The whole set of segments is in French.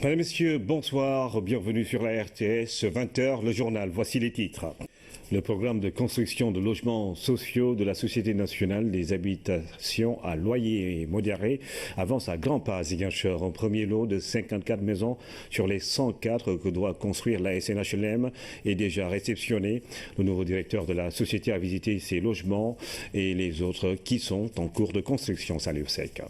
Mesdames, Messieurs, bonsoir, bienvenue sur la RTS, 20h, le journal, voici les titres. Le programme de construction de logements sociaux de la Société nationale des habitations à loyer modéré avance à grands pas à Ziguinchor. Un premier lot de 54 maisons sur les 104 que doit construire la SNHLM est déjà réceptionné. Le nouveau directeur de la société a visité ces logements et les autres qui sont en cours de construction. Salut Sec.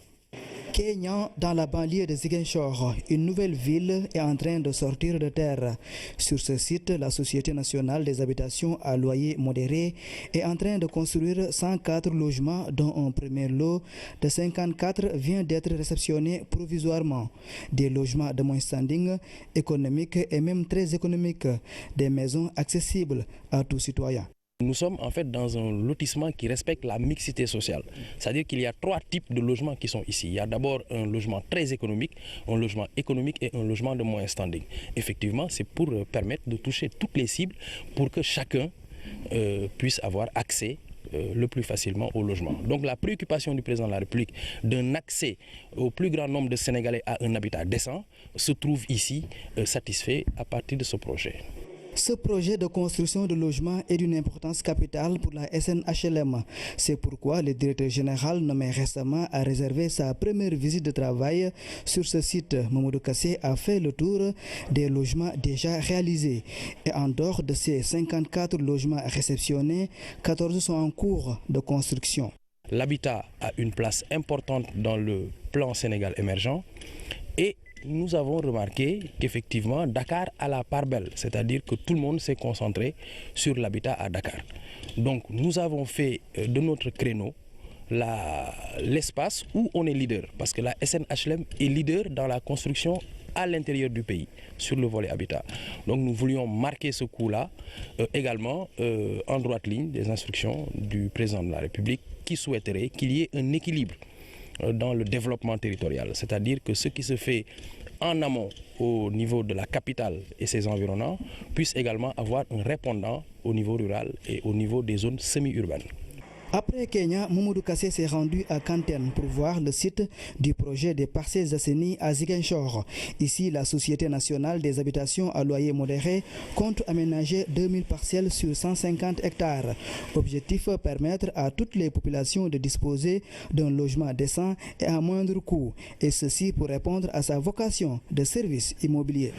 Kenya, dans la banlieue de Ziguinchor, une nouvelle ville est en train de sortir de terre. Sur ce site, la Société nationale des habitations à loyer modéré est en train de construire 104 logements dont un premier lot de 54 vient d'être réceptionné provisoirement. Des logements de moins standing, économiques et même très économiques, des maisons accessibles à tout citoyen. Nous sommes en fait dans un lotissement qui respecte la mixité sociale. C'est-à-dire qu'il y a trois types de logements qui sont ici. Il y a d'abord un logement très économique, un logement économique et un logement de moyen standing. Effectivement, c'est pour permettre de toucher toutes les cibles pour que chacun puisse avoir accès le plus facilement au logement. Donc la préoccupation du président de la République d'un accès au plus grand nombre de Sénégalais à un habitat décent se trouve ici satisfait à partir de ce projet. Ce projet de construction de logements est d'une importance capitale pour la SNHLM. C'est pourquoi le directeur général nommé récemment a réservé sa première visite de travail sur ce site. Mamadou Kassé a fait le tour des logements déjà réalisés. Et en dehors de ces 54 logements réceptionnés, 14 sont en cours de construction. L'habitat a une place importante dans le plan Sénégal émergent et nous avons remarqué qu'effectivement Dakar a la part belle, c'est-à-dire que tout le monde s'est concentré sur l'habitat à Dakar. Donc nous avons fait de notre créneau l'espace où on est leader, parce que la SNHLM est leader dans la construction à l'intérieur du pays, sur le volet habitat. Donc nous voulions marquer ce coup-là également en droite ligne des instructions du président de la République qui souhaiterait qu'il y ait un équilibre dans le développement territorial, c'est-à-dire que ce qui se fait en amont au niveau de la capitale et ses environnants puisse également avoir un répondant au niveau rural et au niveau des zones semi-urbaines. Après Kenya, Mamadou Kassé s'est rendu à Kanten pour voir le site du projet des parcelles assainies à Ziguinchor. Ici, la Société nationale des habitations à loyer modéré compte aménager 2000 parcelles sur 150 hectares. Objectif, permettre à toutes les populations de disposer d'un logement décent et à moindre coût. Et ceci pour répondre à sa vocation de service immobilier.